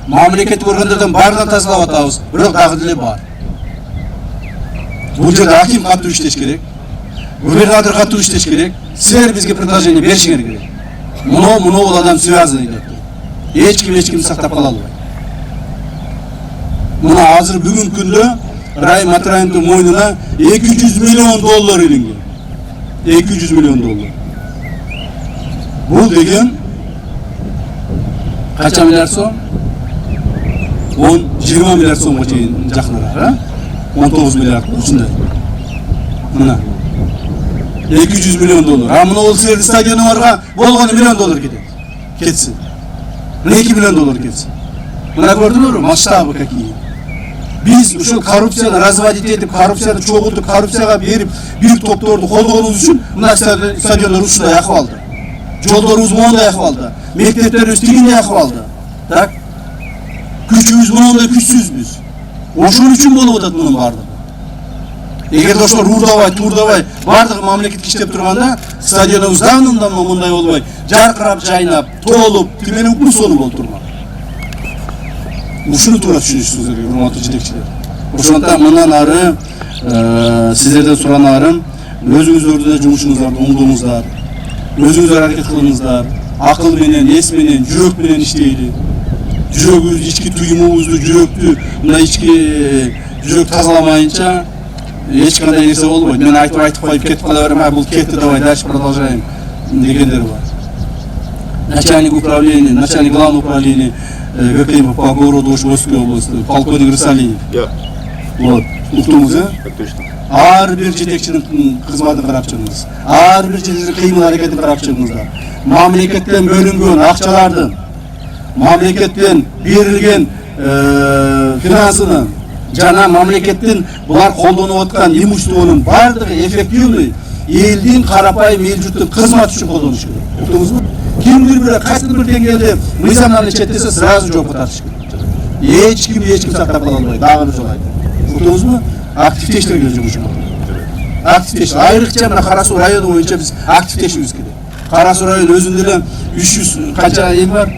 мамлекеттик органдардан баарынан тазалап атабыз, бирок дагы деле бар. Бул жерде аким катуу иштеш керек, губернатор катуу иштеш керек, силер бизге предложение беришиңер керек. Муну бул адам связанный деп. Эч ким сактап кала албайт. Мына азыр бүгүнкү күндө Райым Матраевдин мойнуна 200 миллион доллар илинген. 200 миллион доллар. Бул деген канча миллиард сом? 20 миллиард сомго чейин жакыныраак, 19 миллиард ушундай. Мына 200 миллион доллар. А мына ол силердин стадионуңарга болгону миллион доллар кетет. Кетсин. 2 миллион доллар кетсин. Мына көрдүңөрбү масштабы какие? Biz ушул коррупцияны разводить этип, коррупцияны чогултуп, коррупцияга берип, бир топторду колдогонубуз үчүн мына стадиондор ушундай акыбалда. Жолдорубуз мондай акыбалда, мектептерибиз тигиндей акыбалда. Так? Күчүбүз мондай күчсүзбүз. Ошол үчүн болуп атат мунун бардыгы. Эгерде ошолор уурдабай, бардыгы мамлекетке иштеп турганда, стадионубуз давно мындай болбой, жаркырап, жайнап, толуп, тимени укмуш сону болуп турмак. Ушуну туура түшүнүшүңүз керек, урматтуу жетекчилер. Ошондуктан мындан ары сиздерден суранарым, өзүңүздөрдүн жумушуңуздарды оңдоңуздар, өзүңүздөр аракет кылыңыздар, акыл менен, эс менен, жүрөк менен иштейли. Жүрөгүбүздү, ички туюмубузду, жүрөктү, мына ички жүрөк тазаламайынча эч кандай нерсе болбойт. Мен айтып коюп кетип кала берем, бул кетти, давай дальше продолжаем дегендер бар. Начальник управления, начальник главного управления ГКМ по городу Ошбойской области, полковник Рысалиев. Вот, уктуңуз, Точно. Ар бир жетекчинин кызматын карап чыгыңыз. Ар бир жетекчинин кыймыл аракетин карап чыгыңыздар. Мамлекеттен бөлүнгөн акчалардын, мамлекеттен берилген финансынын жана мамлекеттин булар колдонуп аткан имуществонун бардыгы эффективный элдин карапайым эл журттун кызматы үчүн колдонуш керек. Уктуңузбу? Кимдир бир кайсыдыр бир деңгээлде мыйзамдарды четтесе сразу жоопко тартыш керек. Эч ким сактап кала албайт. Дагы бир жолу айтам. Уктуңузбу? Активдештирүү керек жумушун. Активдештир. Айрыкча мына Кара Суу району боюнча биз активдешибиз керек. Кара Суу району өзүндө эле 300 канча эл бар?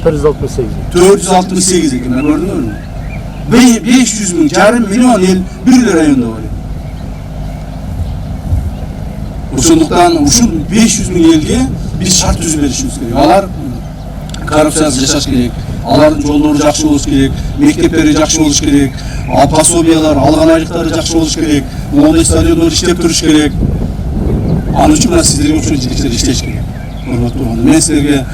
468. 468 экен, көрдүңөрбү? 500 миң, жарым миллион эл бир эле райондо бар. Ошондуктан ушул 500 миң элге биз шарт түзүп беришибиз керек. Алар коррупциясыз жашаш керек. Алардын жолдору жакшы болуш керек, мектептери жакшы болуш керек, пособиялар, алган айлыктары жакшы болуш керек, мондай стадиондор иштеп туруш керек. Ал үчүн мына сиздерге ушул жетекчилер иштеш керек. Урматтуу ага. Мен силерге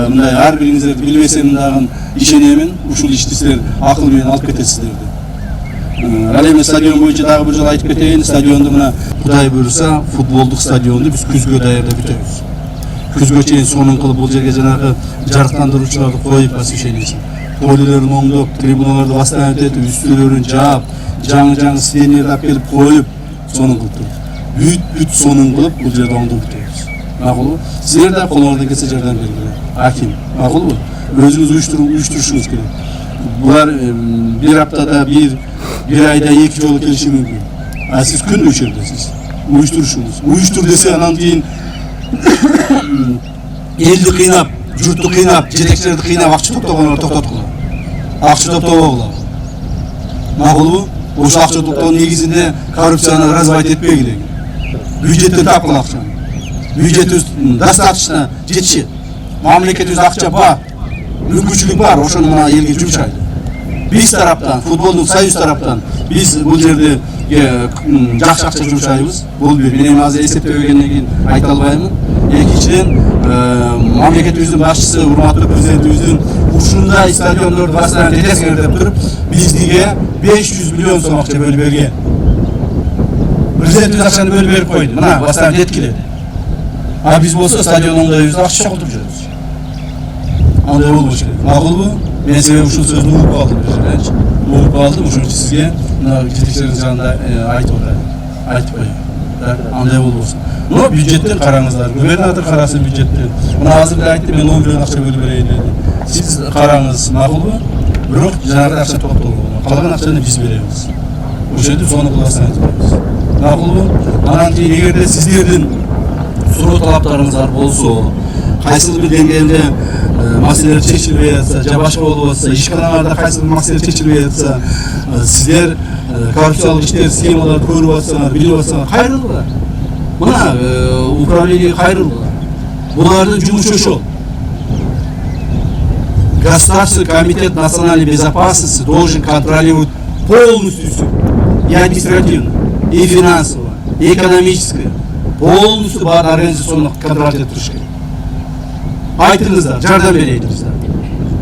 мындай ар бириңиздерди билбесем дагы ишенемин, ушул ишти силер акыл менен алып кетесиздер. Ал эми стадион боюнча дагы бир жолу айтып кетейин, стадионду мына Кудай буйруса, футболдук стадионду биз күзгө даярдап бүтөбүз. Күзгө чейин сонун кылып бул жерге жанагы жарыктандыруучуларды коюп освещениесин, полилерин оңдоп, трибуналарды восстановить этип, үстүлөрүн жаап, жаңы стендерди алып келип коюп, сонун кылып турбуз. Бүт сонун кылып бул жерде оңдоп бүтөбүз. Макулбу? Силер да колуңардан келсе жардам бериңер. Аким, макулбу? Өзүңүз уюштурушуңуз керек. Булар бир аптада, бир айда 2 жолу келиши мүмкүн. А сиз күндү ошердесиз. Уюштурушуңуз. Уюштур десе анан кийин элди кыйнап, журтту кыйнап, жетекчилерди кыйнап акча топтогонду токтоткула. Акча топтобогула. Макулбу? Ошол акча топтогон негизинде коррупцияны разводить этпегиле. Бюджеттен тапкыла акчаны. Бюджетибиз достаточно жетишет. Мамлекетибизде акча бар, мүмкүнчүлүк бар, ошону мына элге жумшайлы. Биз тараптан, футболдук союз тараптан биз бул жерде жакшы акча жумшайбыз. Бул бир. Мен азыр эсептебегенден кийин айта албаймын. Экинчиден, мамлекетибиздин башчысы, урматтуу президентибиздин ушундай стадиондорду восстановить этесиңер деп туруп, бизге 500 миллион сом акча бөлүп берген. Президентибиз акчаны бөлүп берип койду. Мына восстановить эткиле. А биз болсо стадион оңдойбуз, акча чогултуп жүрөбүз. Андай болбош керек. Макулбу? Мен себеби ушул сөздү угуп калдым бир жердечи. Угуп калдым, ошон үчүн сизге мына жетекчилердин жанында айтып атайын. Айтып коеюн. Андай болбосун. Но бюджеттен караңыздар. Губернатор карасын бюджеттен. Мына азыр эле айтты, мен 10 миллион акча бөлүп берейин деди. Сиз караңыз, макулбу? Бирок жанагы акча токтолгон. Калган акчаны биз беребиз. Ошентип сону кыласың айтабыз. Макулбу? Анан кийин эгерде сиздердин суроо талаптарыңыздар болсо, кайсыл бир деңгээлде маселелер чечилбей жатса, же башка болуп атса, ишканаларда кайсыл бир маселе чечилбей жатса, сиздер коррупциялык иштер, схемаларды көрүп атсаңар, билип атсаңар, кайрылгыла. Мына управление кайрылгыла. Булардын жумушу ошол. Государственный комитет национальной безопасности должен контролировать полностью все. И административно, и финансово, и экономическое. Полностью бар организационно контроль етиш керек. Айтыңыздар, жардам берейиниздар.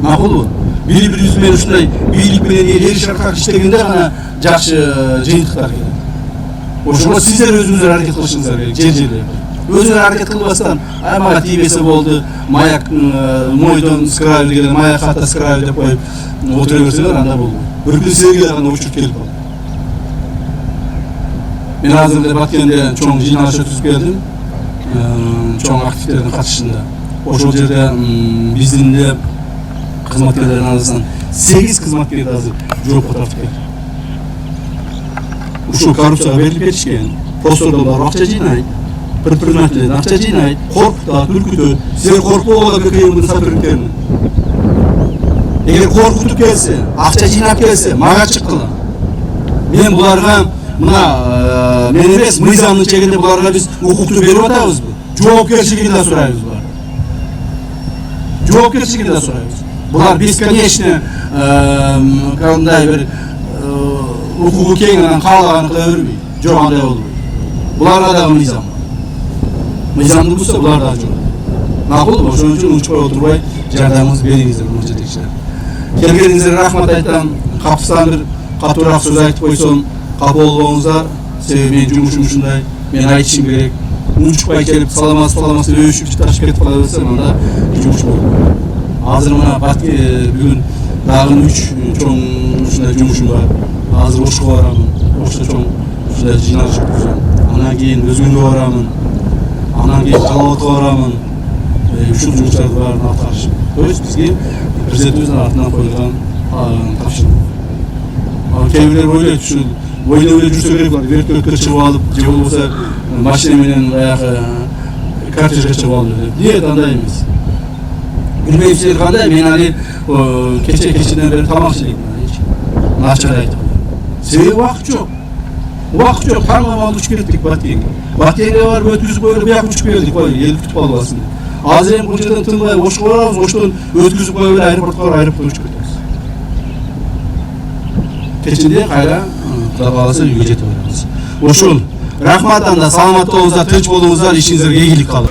Макулбу? Бири-бирибиз менен ушундай бийлик менен эл шаркак иштегенде гана жакшы жыйынтыктар келет. Ошого сиздер өзүңүздөр аракет кылышыңыздар керек, жер-жерде. Өзүңөр аракет кылбастан, мага тийбесе болду, маяк мойдон скрайбы келе, маяк хата скрайбы деп коюп отура берсеңер, анда болду. Бир күн силерге гана учуп келип калды. Мен азыр эле Баткенде чоң жыйналыш өткүзүп келдим. Чоң активдердин катышында. Ошол жерде биздин де кызматкерлердин арасынан 8 кызматкерди азыр жоопко тартып келди. Ушул коррупцияга берилип кетишкен. Постордон барып акча жыйнайт. Предпринимательден акча жыйнайт, коркутат, үркүтөт. Силер коркпогула ККМдин сотрудниктерине. Эгер коркутуп келсе, акча жыйнап келсе, мага чыккыла. Мен буларга мына мен эмес, мыйзамдын чегинде буларга биз укукту берип атабызбы? Жоопкерчилигин да сурайбыз булар. Жоопкерчилигин да сурайбыз. Булар бесконечно кандай бир укугу кең анан каалаганын кыла бербейт. Жок, андай болбойт. Буларга дагы мыйзам. Мыйзамды булса булар дагы жок. Макулбу? Ошон үчүн учпай отурбай жардамыңызды бериңиздер, урматтуу жетекчилер. Келгениңизге рахмат айтам. Капыстан бир катуураак сөз айтып койсом, капа болбоңуздар. Себеби менин жумушум ушундай. Мен айтышым керек. Учпай келип саламатсыз өшүп ташып кетип кала берсем, анда жумуш болбойт. Азыр мына бүгүн дагы 3 чоң ушундай жумушум бар. Азыр Ошко барамын. Ошто чоң ушундай жыйналыш өткөзөм. Анан кийин Өзгүнгө барамын. Анан кийин Жалалатка барамын. Ушул жумуштарды баарын аткарышым. То есть бизге президентибиздин артынан коюлган тапшырма. Кээ бирлер ойлойт, ушул ойноп эле жүрсө керек, вертолетке чыгып алып, же болбосо машина менен баягы кортежге чыгып алып деп. Нет, андай эмес. Билбейм силер кандай, мен али кечеден бери тамак жейм. Ачык айтып. Себеби убакыт жок. Убакыт жок, таңгамал учуп кеттик Баткенге. Баткенге барып өткүзүп коюп, бияка учуп келдик, эл күтүп калбасын деп. Азыр эми бул жерден тынбай Ошко барабыз, Оштон өткүзүп коюп эле аэропортко барып аэропортко учуп кетебиз. Кечинде кайра Кудай кааласа үйгө жетип барабыз. Ошол рахмат, анда саламат болуңуздар, тынч болуңуздар, ишиңизге ийгилик калып.